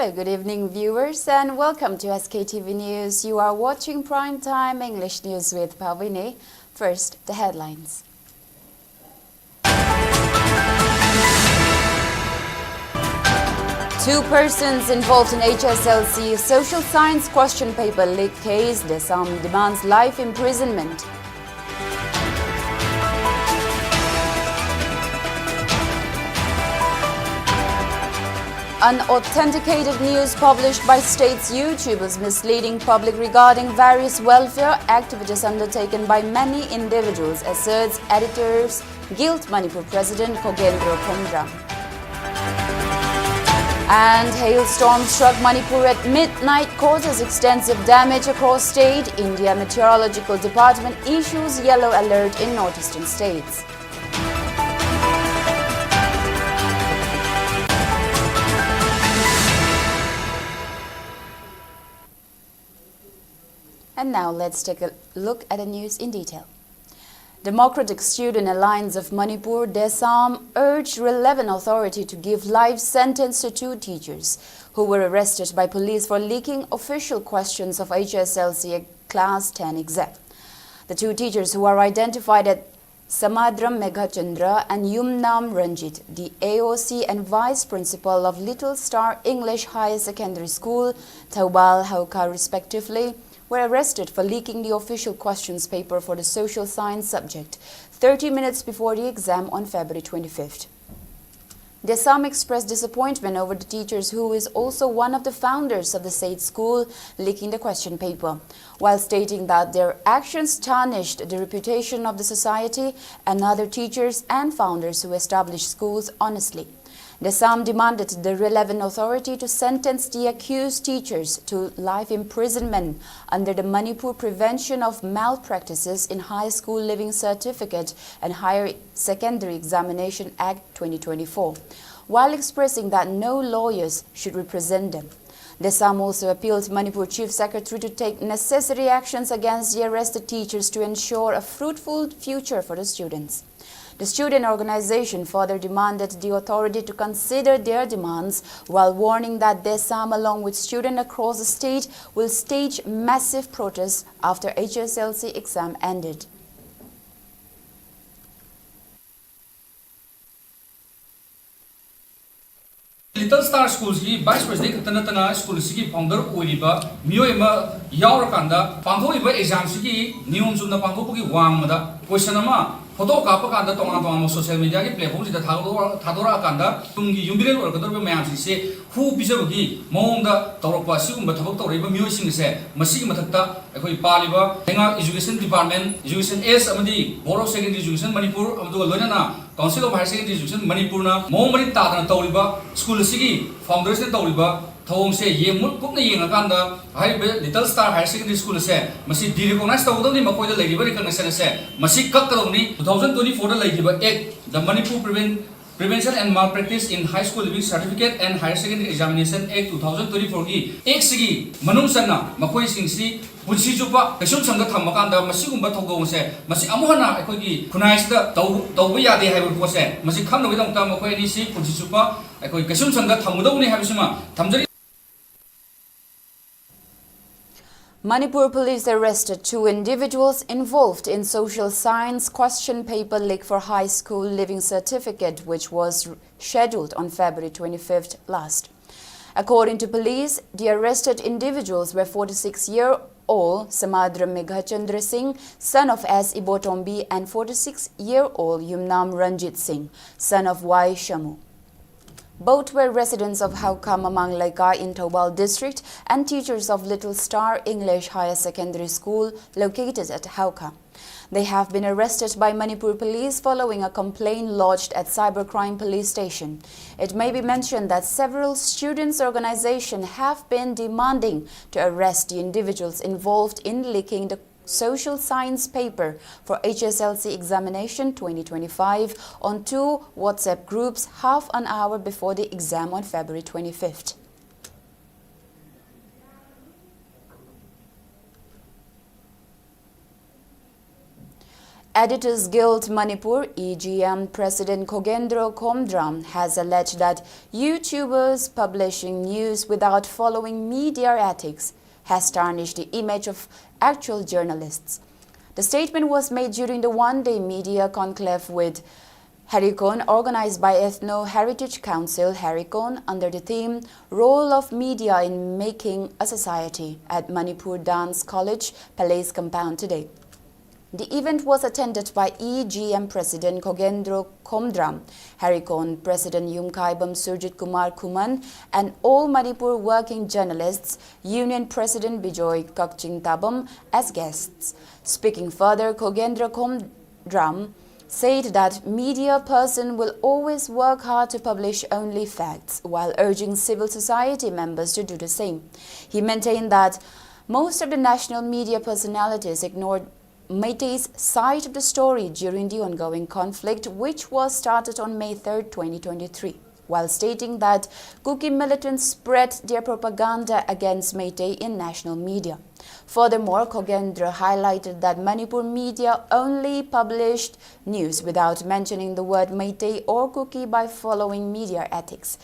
Hello, good evening viewers and welcome to SKTV News. You are watching Primetime English News with Pavini. First, the headlines. Two persons involved in HSLC social science question paper leak case. Desam demands life imprisonment. Unauthenticated news published by state's YouTube is misleading public regarding various welfare activities undertaken by many individuals, asserts Editors Guild Manipur President Kogendro Kondra. And hailstorm struck Manipur at midnight, causes extensive damage across state. India Meteorological Department issues yellow alert in northeastern states. And now let's take a look at the news in detail. Democratic Student Alliance of Manipur, DESAM, urged relevant authority to give life sentence to two teachers who were arrested by police for leaking official questions of HSLC Class 10 exam. The two teachers, who are identified as Samadram Meghachandra and Yumnam Ranjit, the AOC and Vice Principal of Little Star English Higher Secondary School, Taubal, Hauka respectively, were arrested for leaking the official questions paper for the social science subject 30 minutes before the exam on February 25th. DESAM expressed disappointment over the teachers, who is also one of the founders of the state school, leaking the question paper, while stating that their actions tarnished the reputation of the society and other teachers and founders who established schools honestly. DESAM demanded the relevant authority to sentence the accused teachers to life imprisonment under the Manipur Prevention of Malpractices in High School Living Certificate and Higher Secondary Examination Act 2024, while expressing that no lawyers should represent them. DESAM also appealed to Manipur Chief Secretary to take necessary actions against the arrested teachers to ensure a fruitful future for the students. The student organization further demanded the authority to consider their demands, while warning that DESAM, along with students across the state, will stage massive protests after HSLC exam ended. Little Star Schools ki Vice President Tanatana School ki founder Uriba Mioema Yaurakanda Panghoiba exam ki Nium Suna Panghoki Wamada Questionama Photo Kapakanda Tonga social media platforms that Tadora Kanda Tungi Yubil or Kador Mayam say who Bisabuki Monda Toropa Sum but Toriba Musing say Masik Matata Ekoi Paliba Henga Education Department Education S Amadi Boro Secondary Education Manipur Abdul Lonana Council of Higher Secondary Education Manipurna Momari Tatan Toriba School Sigi Founders in Toriba Thong say Yemut Pukna Yangakanda Little Star Higher Secondary School say Masi recognized the Udoni Makoy Lady recognition say Masi Kakaloni 2024 Lady Act the Manipur Prevention and Malpractice in High School Living Certificate and Higher Secondary Examination Act 2024 ki Act sigi Manumsana Makoy Singsi Punsi Chupa Kasum Sanga Tamakanda Masigumba Togo se Masi Amuhana Ekoki Kunais the Tawaya de Habu se Masi Kam with Tamakoy Nisi Punsi Chupa Ekoi Kasum Sanga Tamudoni Habisuma Tamjari. Manipur police arrested two individuals involved in social science question paper leak for high school living certificate, which was scheduled on February 25th last. According to police, the arrested individuals were 46-year-old Samadra Meghachandra Singh, son of S. Ibotombi, and 46-year-old Yumnam Ranjit Singh, son of Y. Shamu. Both were residents of Hauka Mamang Laikai in Taubal district and teachers of Little Star English Higher Secondary School located at Hauka. They have been arrested by Manipur police following a complaint lodged at Cybercrime Police Station. It may be mentioned that several students' organizations have been demanding to arrest the individuals involved in leaking the social science paper for HSLC examination 2025 on two WhatsApp groups half an hour before the exam on February 25th. Editors Guild Manipur EGM President Kogendro Komdram has alleged that YouTubers publishing news without following media ethics has tarnished the image of actual journalists. The statement was made during the one-day media conclave with Harikon organized by Ethno Heritage Council Harikon under the theme Role of Media in Making a Society at Manipur Dance College Palace Compound today. The event was attended by EGM President Kogendro Komdram, Harikon President Yumkaibam Surjit Kumar Kuman, and all Manipur working journalists, Union President Bijoy Kakching Tabam as guests. Speaking further, Kogendro Komdram said that media person will always work hard to publish only facts, while urging civil society members to do the same. He maintained that most of the national media personalities ignored Meitei's side of the story during the ongoing conflict, which was started on May 3, 2023, while stating that Kuki militants spread their propaganda against Meitei in national media. Furthermore, Kogendra highlighted that Manipur media only published news without mentioning the word Meitei or Kuki by following media ethics,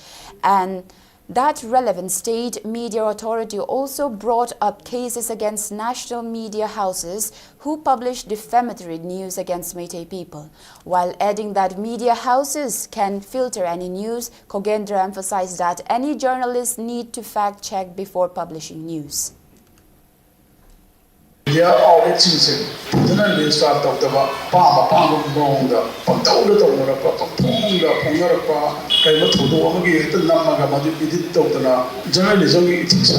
and that relevant state media authority also brought up cases against national media houses who published defamatory news against Meitei people. While adding that media houses can filter any news, Kogendra emphasized that any journalist need to fact-check before publishing news. Media outlets internationally start of the Pam the Pontola Ponga Kaiba Amagi, the Namaga Madipid Totana, journalism ethics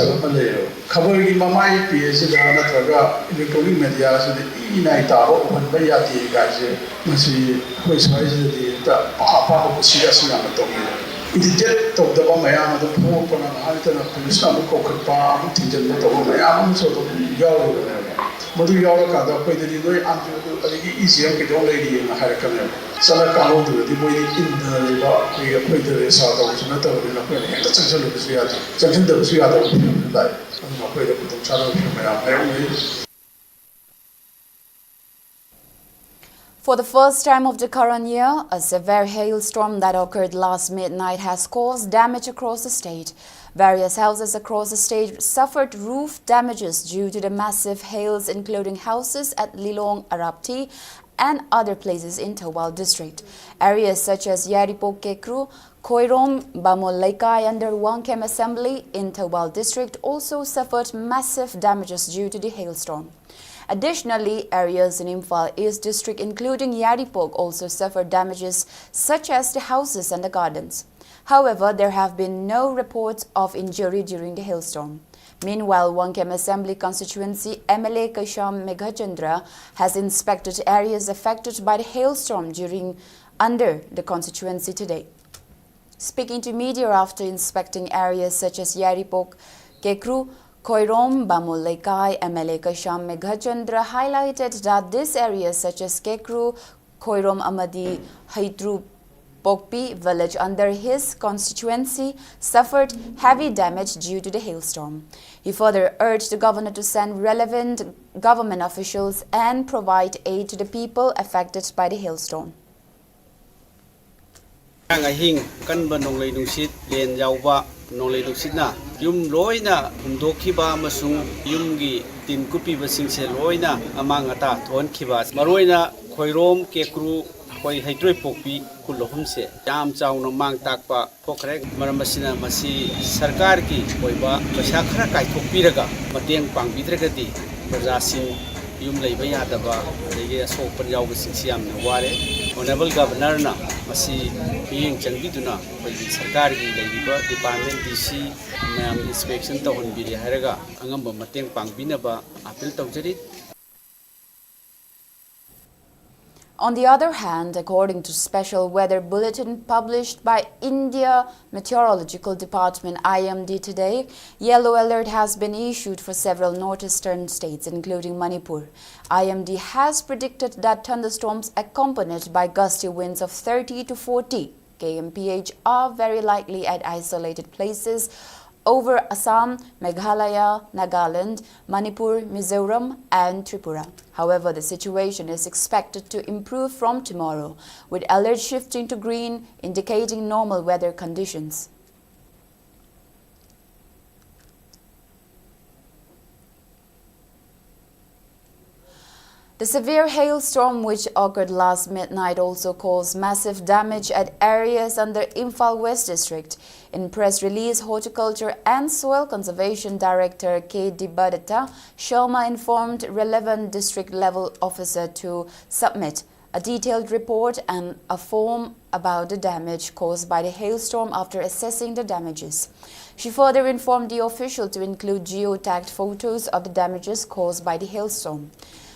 covering Mamai PS, Natraga, electronic media, the Inaita, open Bayati Gazi, Masi, who is the Papa of Sias. It is jet of the Bamayama, the Pope and Alton of the Islamic Coca, Tijan, the Bamayam, so the Yaw. Madu Yawaka, the Pay the easier with all lady in the Harakan. Salaka, the boy in the river, we appointed the South of Metal in a penny, and the section of the Sriati, section of the Sriata of life, and I played with the channel from my. For the first time of the current year, a severe hailstorm that occurred last midnight has caused damage across the state. Various houses across the state suffered roof damages due to the massive hails, including houses at Lilong Arapti and other places in Thawal district. Areas such as Yaripok Kekru, Koirom, Bamol Laikai under Wangkem Assembly in Thawal district also suffered massive damages due to the hailstorm. Additionally, areas in Imphal East District, including Yaripok, also suffered damages such as the houses and the gardens. However, there have been no reports of injury during the hailstorm. Meanwhile, Wangkem Assembly constituency MLA Kasham Meghachandra has inspected areas affected by the hailstorm under the constituency today. Speaking to media after inspecting areas such as Yaripok, Kekru, Koirom, Bamul Laikai, MLA Kasham Meghachandra highlighted that these areas such as Kekru, Koirom Amadi, Haitru, Pokpi village under his constituency suffered heavy damage due to the hailstorm. He further urged the governor to send relevant government officials and provide aid to the people affected by the hailstorm. Ahing kan ba nonglei nungsit len yauba nonglei nungsitna yum loina humdokhiba amasung yumgi tin kupi basingse loina amang ata thon khiba maroina khoirom kekru khoi haitoi pokpi kulohumse jam chawno mang takpa phokre maramasina masi sarkar ki koiba paisa khara kai thokpiraga mateng pangbidragadi prajasin yum leiba yadaba adege asok pan yawga singsiam na ware honorable governor na masi yeng changbiduna koi sarkar gi leiba department dc nam inspection tawon biri haraga angamba mateng pangbinaba appeal tawjari. On the other hand, according to special weather bulletin published by India Meteorological Department IMD today, yellow alert has been issued for several northeastern states including Manipur. IMD has predicted that thunderstorms accompanied by gusty winds of 30 to 40 kmph are very likely at isolated places over Assam, Meghalaya, Nagaland, Manipur, Mizoram and Tripura. However, the situation is expected to improve from tomorrow, with alerts shifting to green, indicating normal weather conditions. The severe hailstorm which occurred last midnight also caused massive damage at areas under Imphal West District. In press release, Horticulture and Soil Conservation Director K. Dibadata Sharma informed relevant district-level officer to submit a detailed report and a form about the damage caused by the hailstorm after assessing the damages. She further informed the official to include geotagged photos of the damages caused by the hailstorm.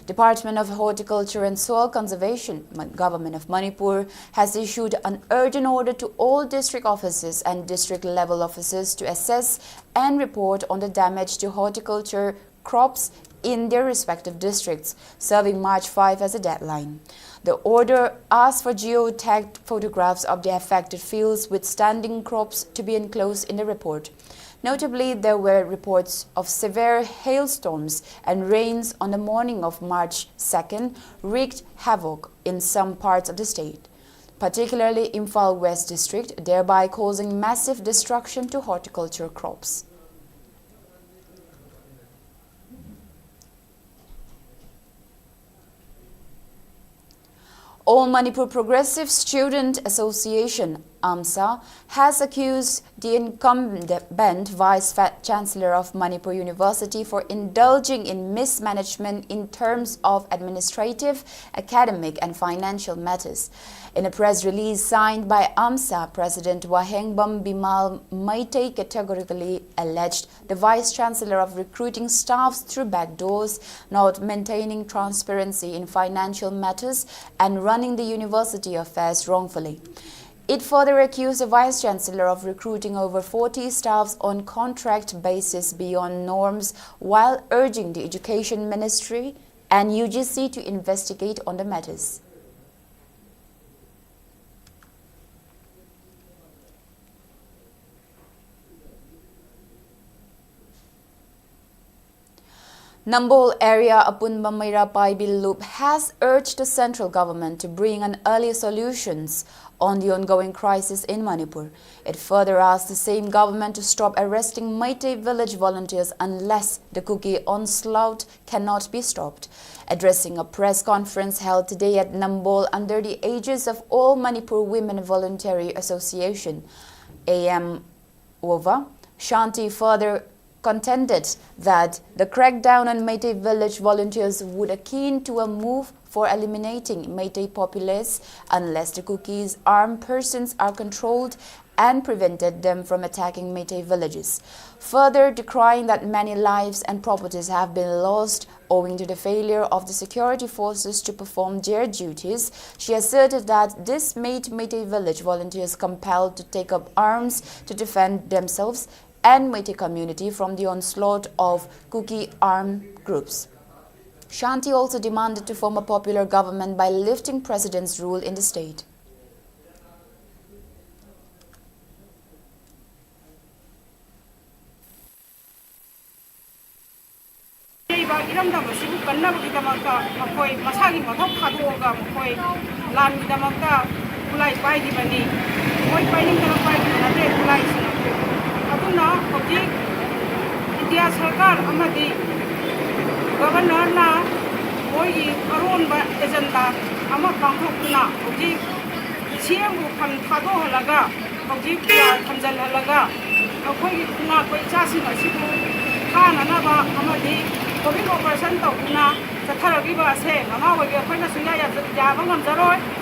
Department of Horticulture and Soil Conservation, Government of Manipur, has issued an urgent order to all district officers and district-level officers to assess and report on the damage to horticulture crops in their respective districts, serving March 5 as a deadline. The order asks for geotagged photographs of the affected fields with standing crops to be enclosed in the report. Notably, there were reports of severe hailstorms and rains on the morning of March 2nd wreaked havoc in some parts of the state, particularly Imphal West District, thereby causing massive destruction to horticulture crops. All Manipur Progressive Student Association, AMSA, has accused the incumbent Vice-Chancellor of Manipur University for indulging in mismanagement in terms of administrative, academic and financial matters. In a press release signed by AMSA, President Wahengbam Bimal Maitei categorically alleged the Vice-Chancellor of recruiting staffs through backdoors, not maintaining transparency in financial matters and running the university affairs wrongfully. It further accused the Vice-Chancellor of recruiting over 40 staffs on contract basis beyond norms, while urging the Education Ministry and UGC to investigate on the matters. Nambol area Apunba Paibil Loop has urged the central government to bring an early solutions on the ongoing crisis in Manipur. It further asked the same government to stop arresting Meitei village volunteers unless the cookie onslaught cannot be stopped. Addressing a press conference held today at Nambol under the aegis of All Manipur Women Voluntary Association, AM OVA, Shanti further contended that the crackdown on Meitei village volunteers would akin to a move for eliminating Meitei populace unless the Kuki's armed persons are controlled and prevented them from attacking Meitei villages. Further decrying that many lives and properties have been lost owing to the failure of the security forces to perform their duties, she asserted that this made Meitei village volunteers compelled to take up arms to defend themselves and Meitei community from the onslaught of Kuki armed groups. Shanti also demanded to form a popular government by lifting president's rule in the state. India Sarkar amadi Governor na moigi aron ba agenda ama pangthokna hoji siamu phang thado halaga hoji kya khamjal halaga akhoi kuna koi chasi asibu khana na ba amadi covid operation tawuna chatharabi ba se mama hoige khoina suya ya ba ngamjaroi.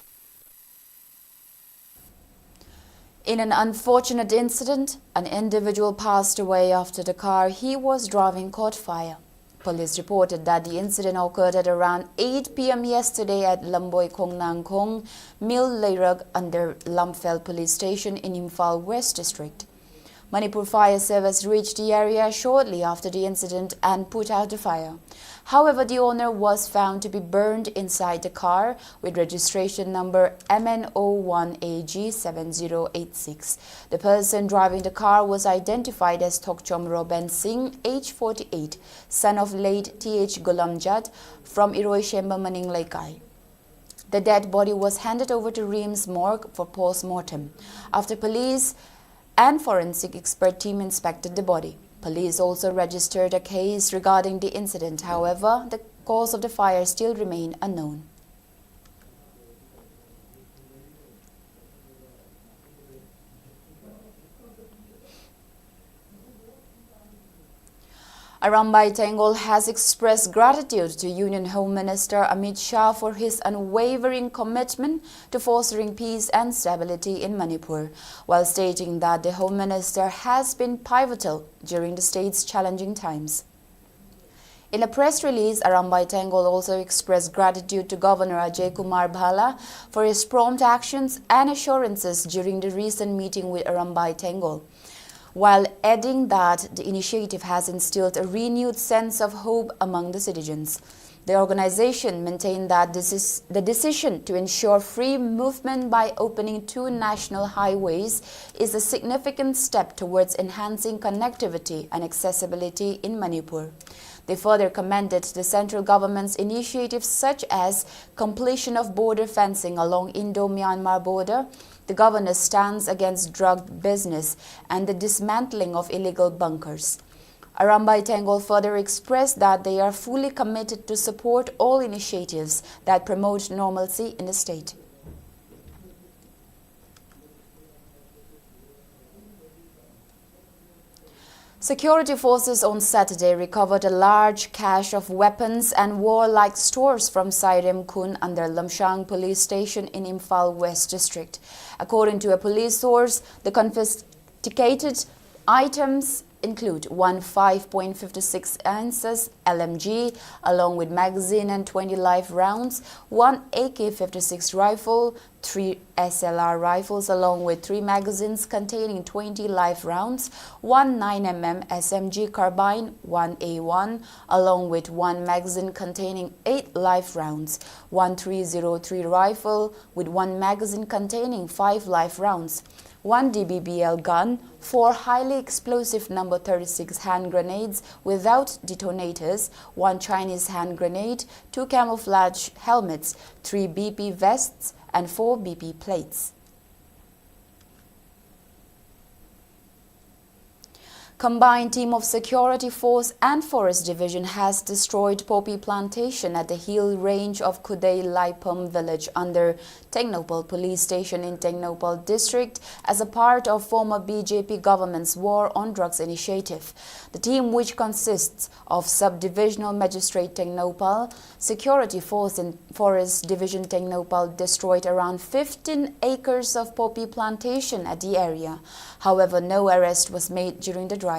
In an unfortunate incident, an individual passed away after the car he was driving caught fire. Police reported that the incident occurred at around 8 p.m. yesterday at Lamboi Kongnang Kong, Mil Leirag under Lamphel Police Station in Imphal West District. Manipur Fire Service reached the area shortly after the incident and put out the fire. However, the owner was found to be burned inside the car with registration number MN01AG7086. The person driving the car was identified as Tokchom Roben Singh, age 48, son of late T.H. Gulamjad from Iroi Shemba Maning Laikai. The dead body was handed over to Reams morgue for post-mortem after police and forensic expert team inspected the body. Police also registered a case regarding the incident. However, the cause of the fire still remain unknown. Arambai Tengol has expressed gratitude to Union Home Minister Amit Shah for his unwavering commitment to fostering peace and stability in Manipur, while stating that the Home Minister has been pivotal during the state's challenging times. In a press release, Arambai Tengol also expressed gratitude to Governor Ajay Kumar Bhala for his prompt actions and assurances during the recent meeting with Arambai Tengol, while adding that the initiative has instilled a renewed sense of hope among the citizens. The organization maintained that the decision to ensure free movement by opening 2 national highways is a significant step towards enhancing connectivity and accessibility in Manipur. They further commended the central government's initiatives such as completion of border fencing along Indo-Myanmar border, the governor's stance against drug business, and the dismantling of illegal bunkers. Arambai Tengol further expressed that they are fully committed to support all initiatives that promote normalcy in the state. Security forces on Saturday recovered a large cache of weapons and warlike stores from Sairem Kun under Lamshang police station in Imphal West District. According to a police source, the confiscated items include one 5.56 ounces LMG along with magazine and 20 live rounds, one AK-56 rifle, 3 SLR rifles along with 3 magazines containing 20 live rounds, one 9mm SMG carbine, one A1 along with 1 magazine containing 8 live rounds, one 303 rifle with 1 magazine containing 5 live rounds, 1 DBBL gun, 4 highly explosive number 36 hand grenades without detonators, 1 Chinese hand grenade, 2 camouflage helmets, 3 BP vests, and 4 BP plates. Combined team of Security Force and Forest Division has destroyed poppy plantation at the hill range of Kudai Laipam village under Technopal police station in Technopal district as a part of former BJP government's war on drugs initiative. The team, which consists of Sub-Divisional Magistrate Technopal, Security Force and Forest Division Technopal, destroyed around 15 acres of poppy plantation at the area. However, no arrest was made during the drive.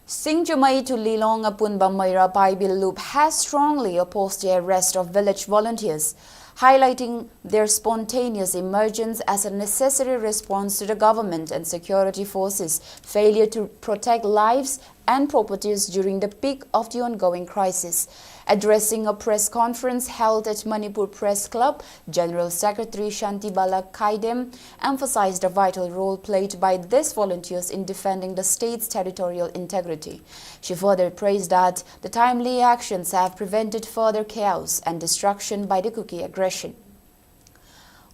Singjumai to Lilong Apun Bamaira Paibil Loop has strongly opposed the arrest of village volunteers, highlighting their spontaneous emergence as a necessary response to the government and security forces' failure to protect lives and properties during the peak of the ongoing crisis. Addressing a press conference held at Manipur Press Club, General Secretary Shanti Bala Kaidem emphasized the vital role played by these volunteers in defending the state's territorial integrity. She further praised that the timely actions have prevented further chaos and destruction by the Kuki aggression.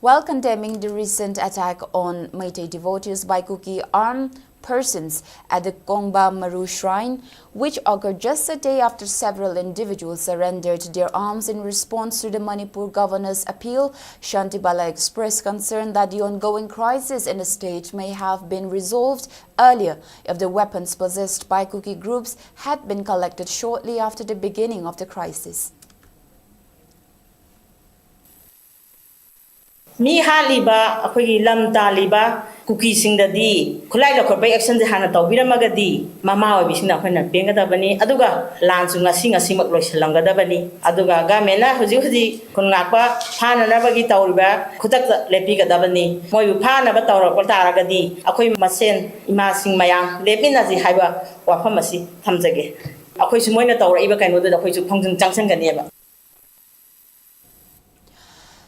While condemning the recent attack on Meitei devotees by Kuki armed persons at the Kongba Maru Shrine, which occurred just a day after several individuals surrendered their arms in response to the Manipur governor's appeal, Shanti Bala expressed concern that the ongoing crisis in the state may have been resolved earlier if the weapons possessed by Kuki groups had been collected shortly after the beginning of the crisis. Mi haliba akhoi lam taliba cookie sing the D, collide a corporate action the Hana Tobira Magadi, Mama Bishna when a Bengadabani, Aduga, Lansung a sing a simak Langadabani, Aduga Gamena, Huzi, Kunapa, Pana Nabagi Tauriba, Kutak Lepiga Dabani, Moyu Pana Batara Kotaragadi, Akoi Masen, Imasing Mayam, Lepinazi Haiba, Wapamasi, Tamzage. Akoy sumoy na tawra iba kayo doon akoy supang jangsan ganyan.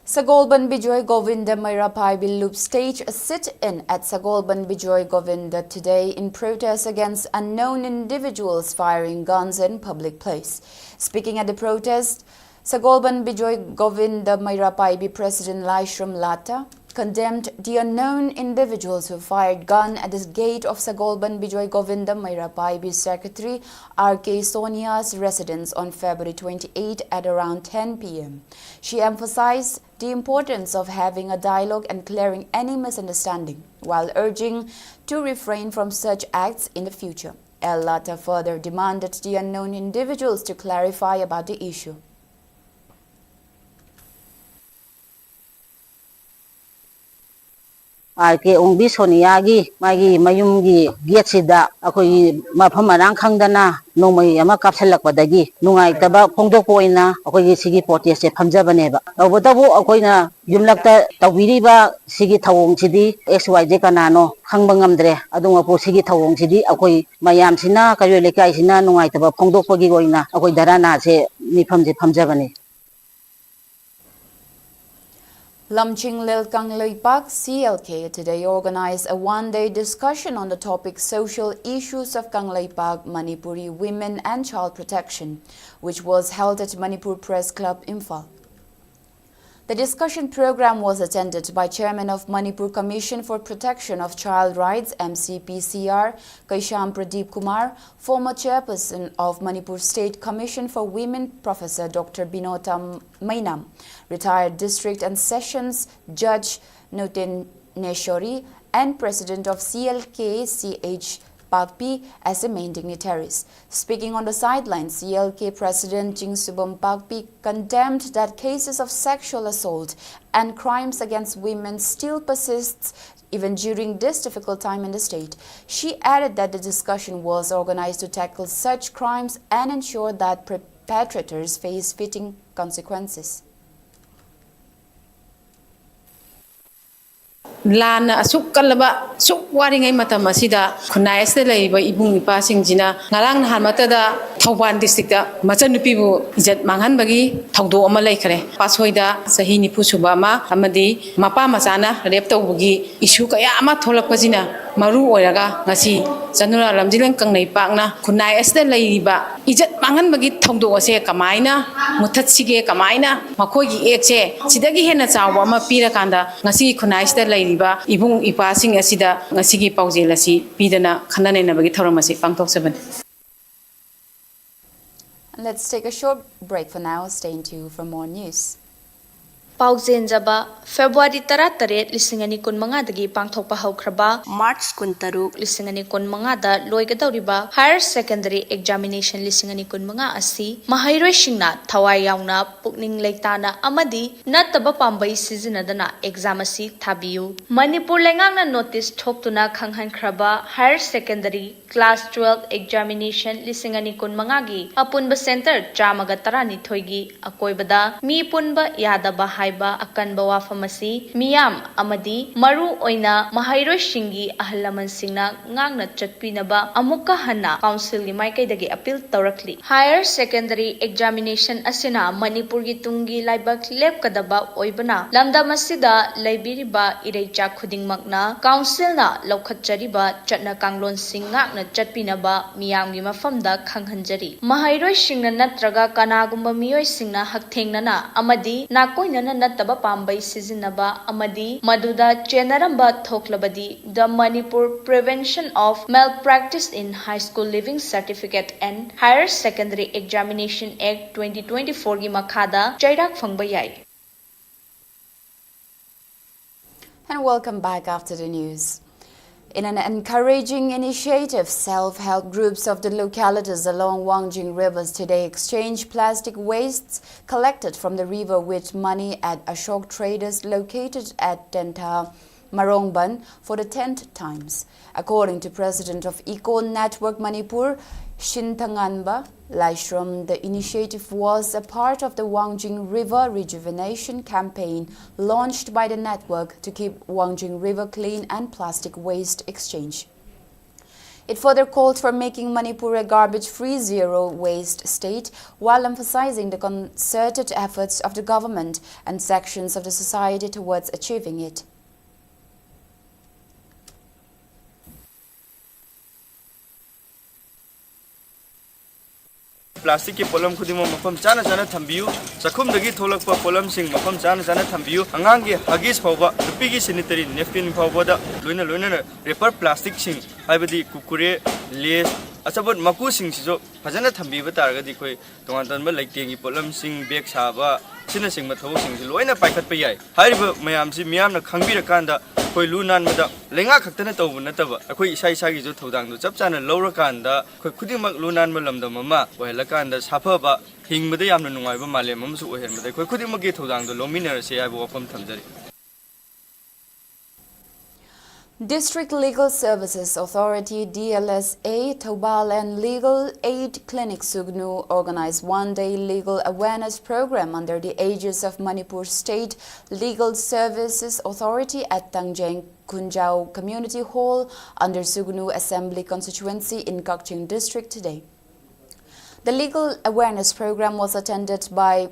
Sagolban Bijoy Govinda Mairapai will loop stage a sit-in at Sagolban Bijoy Govinda today in protest against unknown individuals firing guns in public place. Speaking at the protest, Sagolban Bijoy Govinda Mairapai President Laishram Lata condemned the unknown individuals who fired gun at the gate of Sagolban Bijoy Govinda Mairapai Secretary R.K. Sonia's residence on February 28 at around 10 p.m. She emphasized the importance of having a dialogue and clearing any misunderstanding, while urging to refrain from such acts in the future. El Lata further demanded the unknown individuals to clarify about the issue. RK Ongbi Soniagi, Magi Mayumgi, Getsida, Akoi Mapamarang Kangdana, no Mayama Kapsalakwadagi, Nungai Taba, Pongdo Poina, Akoi Sigi Portias, Pamjabaneva. Ovotabo, Akoina, Yumlakta, Tawiriba, Sigi Tawong Chidi, XY Canano, Hangbangam Adungapo Sigi Tawong Chidi, Akoi Mayam Sina, Kayoleka Sina, Nungai Taba, Pongdo Pogigoina, Akoi Darana, Nipamji Pamjabani. Lamching Lelkang Loipak CLK today organized a one-day discussion on the topic Social Issues of Kangleipak, Manipuri Women and Child Protection, which was held at Manipur Press Club, Imphal. The discussion program was attended by Chairman of Manipur Commission for Protection of Child Rights MCPCR, Kaisham Pradeep Kumar, former Chairperson of Manipur State Commission for Women, Professor Dr. Binota Mainam, retired District and Sessions Judge Noten Neshori, and President of CLK CH Pakpi as the main dignitaries. Speaking on the sidelines, CLK President Jingsubom Pakpi condemned that cases of sexual assault and crimes against women still persists even during this difficult time in the state. She added that the discussion was organized to tackle such crimes and ensure that perpetrators face fitting consequences. Lana asuk kalaba suk waringai mata masida khunai este leiba ibung ipa singjina ngarang hanmata da Thauban district da machanupi bu ijat manghan bagi thongdo ama leikhare pasoida sahi nipu suba ma amadi mapa machana rep tawbugi issue kaya ama tholakpajina maru oiraga ngasi janura ramjileng kangnai pakna khunai este leiba ijat manghan bagi thongdo ase kamaina muthatsige kamaina makogi ekche sidagi hena chawa ama pira kanda ngasi khunai este leiba ibung ipa sing asida ngasigi paujel asi pidana khanane na bagi thoram ase pangtok saban. Let's take a short break for now. Stay tuned for more news. Pauzen Jaba, February Tarat, Lissingani Kun Mangadagi, Pangtopa Hokraba, March Kuntaru, Lissingani Kun Mangada, Loigadoriba, Higher Secondary Examination Lissingani Kun Manga Asi, Mahairo Shingna, Tawayauna, Pukning Leitana, Amadi, Nataba Pambai Seasonadana, Examasi, Tabiu, Manipur Langana Notice Toktuna Kanghan Kraba, Higher Secondary, Class 12 Examination Lissingani Kun Mangagi, Apunba Center, Jamagatarani Toigi, Akoibada, Mi Punba Yadaba Haiba, Akanba Wafamasi, Miyam, Amadi, Maru Oina, Mahairo Shingi, Ahalaman Singna, Ngangna Chatpinaba, Amuka Hana, Council Limaike Dagi Appeal Taurakli. Higher Secondary Examination Asina, Manipur Gitungi Laibak Lep Kadaba Oibana, Lamda Masida, Laibiriba, Irecha Kuding Magna, Council na Laukachariba, Chatna Kanglon Singak na Chatpinaba, Miyam Gimafamda Kanghanjari. Mahairo Shingna Natraga Kanagumba Mioy Singna Haktengna, Amadi, Nakoina Nataba Pambai Sizinaba, Amadi, Maduda Chenaramba Thoklabadi, the Manipur Prevention of Malpractice in High School Living Certificate and Higher Secondary Examination Act 2024 gi Makada, Jairak Fangbayai. And welcome back after the news. In an encouraging initiative, self-help groups of the localities along Wangjing rivers today exchanged plastic wastes collected from the river with money at Ashok Traders located at Tenta Marongban for the 10th times. According to President of Eco Network Manipur, Shintanganba Laishram, the initiative was a part of the Wangjing River Rejuvenation Campaign launched by the network to keep Wangjing River clean and plastic waste exchange. It further called for making Manipur a garbage-free zero-waste state while emphasizing the concerted efforts of the government and sections of the society towards achieving it. Plastic polam khudimo mafam chana thambiu sakhum dagi tholak pa polam sing mafam chana thambiu angang gi hagis phawba rupi gi sanitary napkin phawba da loina paper plastic sing haibadi kukure lace achabot maku sing sijo phajana thambiba targadi khoi tongan tanba laitengi polam sing bag saba sina sing mathau sing loina paikhat pa yai hariba mayam si miyam na khangbira kanda khoi lunan mada lenga khaktana tawbu nataba akhoi isai sagi jo thodang do chap chana lawra kanda khoi khudimak lunan malamda mama wahela kanda saphaba hingmada yamna nungaiba malem amsu ohermada khoi khudimak ge thodang do lominera se ai bo wafam thamjari. District Legal Services Authority DLSA, Tobal and Legal Aid Clinic Sugnu organized one-day legal awareness program under the aegis of Manipur State Legal Services Authority at Tangjeng Kunjao Community Hall under Sugnu Assembly Constituency in Kakching District today. The legal awareness program was attended by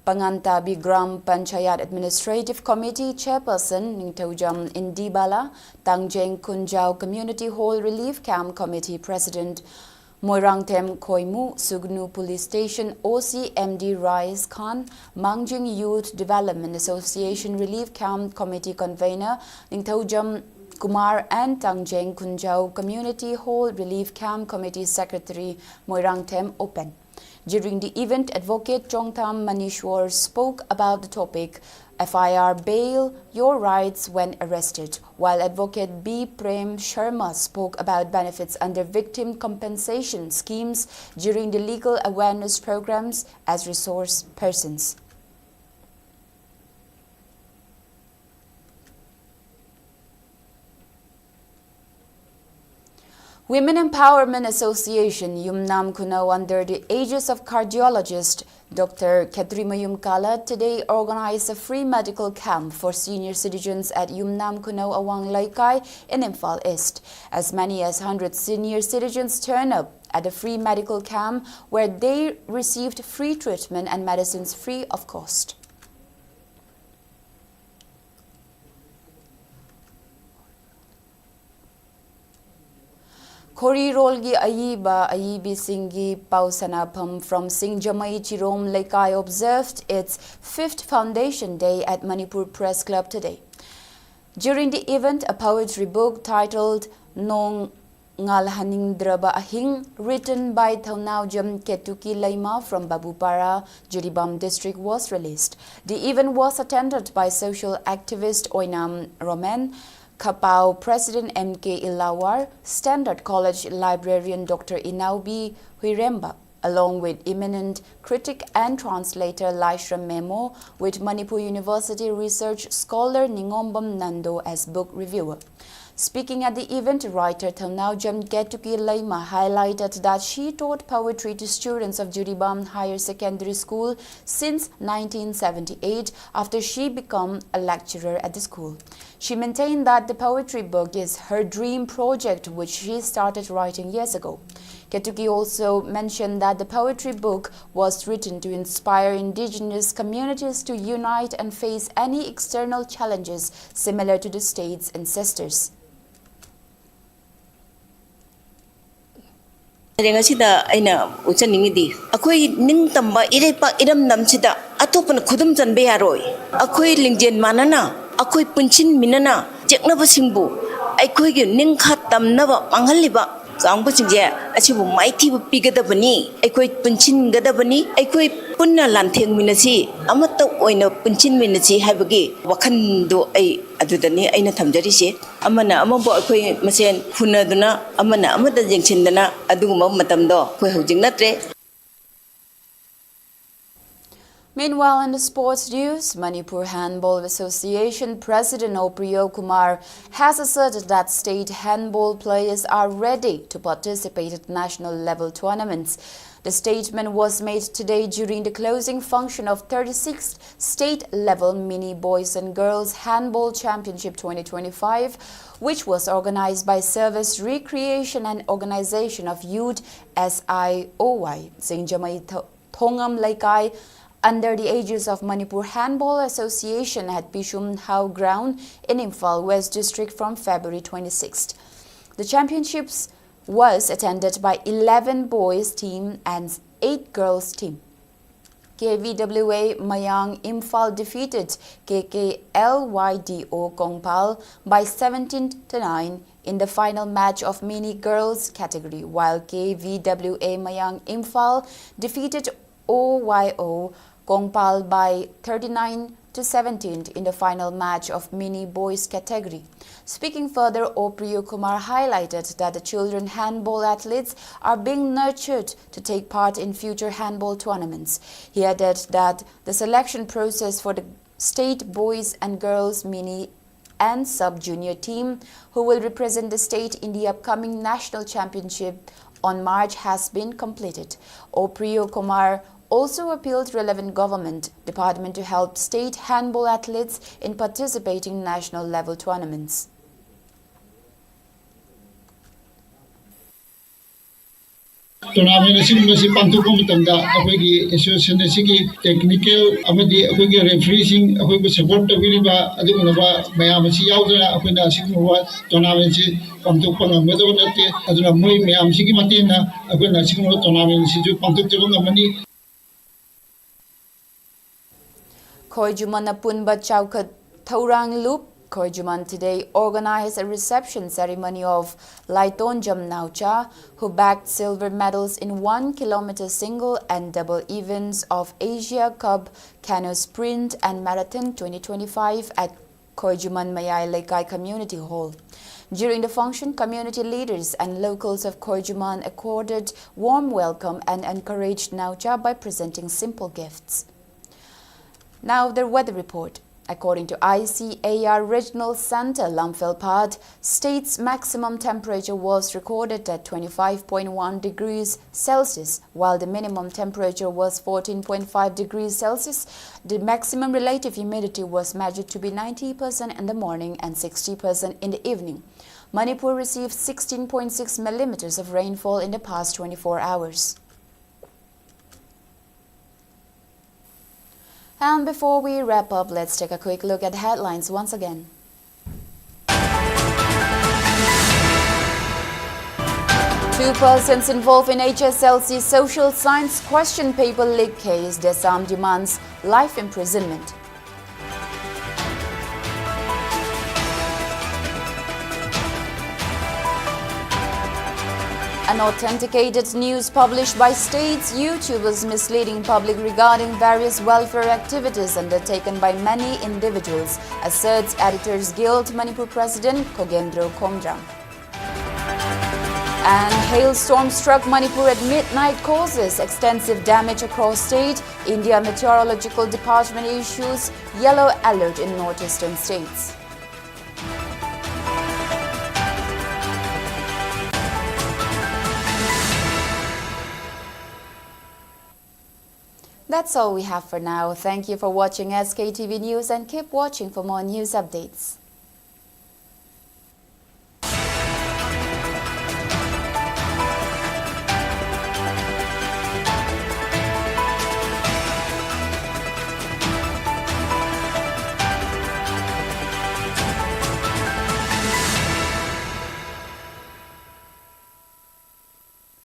Pangantabi Gram Panchayat Administrative Committee Chairperson Ningtojam Indibala, Tangjeng Kunjao Community Hall Relief Camp Committee President Moirangtem Koimu, Sugnu Police Station OC MD Rais Khan, Mangjing Youth Development Association Relief Camp Committee Convener Ningtojam Kumar and Tangjeng Kunjao Community Hall Relief Camp Committee Secretary Moirangtem Open. During the event, Advocate Chongtam Manishwar spoke about the topic FIR Bail, Your Rights When Arrested, while Advocate B. Prem Sharma spoke about benefits under victim compensation schemes during the legal awareness programs as resource persons. Women Empowerment Association Yumnam Kuno under the aegis of cardiologist Dr. Ketrimayum Kala today organized a free medical camp for senior citizens at Yumnam Kuno Awang Laikai in Imphal East. As many as 100 senior citizens turned up at a free medical camp where they received free treatment and medicines free of cost. Korirolgi Ayibi Singi Pausanapam from Singjamai Chirom Laikai observed its 5th Foundation Day at Manipur Press Club today. During the event, a poetry book titled Nong Ngalhaningdraba Ahing, written by Thaunaujam Ketuki Laima from Babupara, Jiribam district was released. The event was attended by social activist Oinam Roman, Kapau President M.K. Ilawar, Standard College librarian Dr. Inaubi Huiremba, along with eminent critic and translator Laishram Memo, with Manipur University research scholar Ningombam Nando as book reviewer. Speaking at the event, writer Thaunaujam Ketuki Laima highlighted that she taught poetry to students of Juribam Higher Secondary School since 1978 after she became a lecturer at the school. She maintained that the poetry book is her dream project, which she started writing years ago. Ketuki also mentioned that the poetry book was written to inspire indigenous communities to unite and face any external challenges similar to the state's ancestors. Rengasida aina uchaningi akoi ning tamba irepa iram namchida atopana khudum janbe yaroi akoi lingjen manana akoi punchin minana jeknaba singbu akoi gi ning khat tamnaba panghaliba kangbu singje achibu maiti bu pigadabani akoi punchin gadabani akoi punna lantheng minasi amata oina punchin minasi habagi wakhandu ai adudani aina thamjari se amana amabo akoi masen phunaduna amana amada jengchindana aduguma matamdo koi hojing natre. Meanwhile, in the sports news, Manipur Handball Association President Opriyo Kumar has asserted that state handball players are ready to participate at national level tournaments. The statement was made today during the closing function of 36th state-level Mini Boys and Girls Handball Championship 2025, which was organized by Service Recreation and Organization of Youth SIOY, Singjamai Thongam Laikai, under the aegis of Manipur Handball Association at Pishum Hau Ground in Imphal, West District from February 26th. The championships was attended by 11 boys team and 8 girls team. KVWA Mayang Imphal defeated KKLYDO Kongpal by 17-9 in the final match of mini girls category, while KVWA Mayang Imphal defeated OYO Kongpal by 39-17 in the final match of mini boys category. Speaking further, Opriyo Kumar highlighted that the children handball athletes are being nurtured to take part in future handball tournaments. He added that the selection process for the state boys and girls mini and sub-junior team who will represent the state in the upcoming national championship on March has been completed. Opriyo Kumar also appealed relevant government department to help state handball athletes in participating in national level tournaments. Tournament asing pangtukong matanda ako'y association asing technical amadi ako'y refereeing ako'y support tawiriba aduna ba mayam si yaudana ako'y na asing tournament si pangtukong amado nate aduna moy mayam sigi matina ako'y na asing tournament si ju pangtukong amani. Khoijuman Punba Chaukat Taurang Loop, Khoijuman today organized a reception ceremony of Laitonjam Naucha, who bagged silver medals in 1 kilometer single and double events of Asia Cup, Canoe Sprint and Marathon 2025 at Khoijuman Mayai Laikai Community Hall. During the function, community leaders and locals of Khoijuman accorded warm welcome and encouraged Naucha by presenting simple gifts. Now the weather report. According to ICAR Regional Center Lamphel, state's maximum temperature was recorded at 25.1 degrees Celsius, while the minimum temperature was 14.5 degrees Celsius. The maximum relative humidity was measured to be 90% in the morning and 60% in the evening. Manipur received 16.6 millimeters of rainfall in the past 24 hours. And before we wrap up, let's take a quick look at the headlines once again. Two persons involved in HSLC social science question paper leak case. Desam demands life imprisonment. Unauthenticated news published by states YouTubers misleading public regarding various welfare activities undertaken by many individuals, asserts Editors Guild Manipur President Kogendro Komjang. And hailstorm struck Manipur at midnight, causes extensive damage across state. India Meteorological Department issues yellow alert in northeastern states. That's all we have for now. Thank you for watching SKTV News and keep watching for more news updates.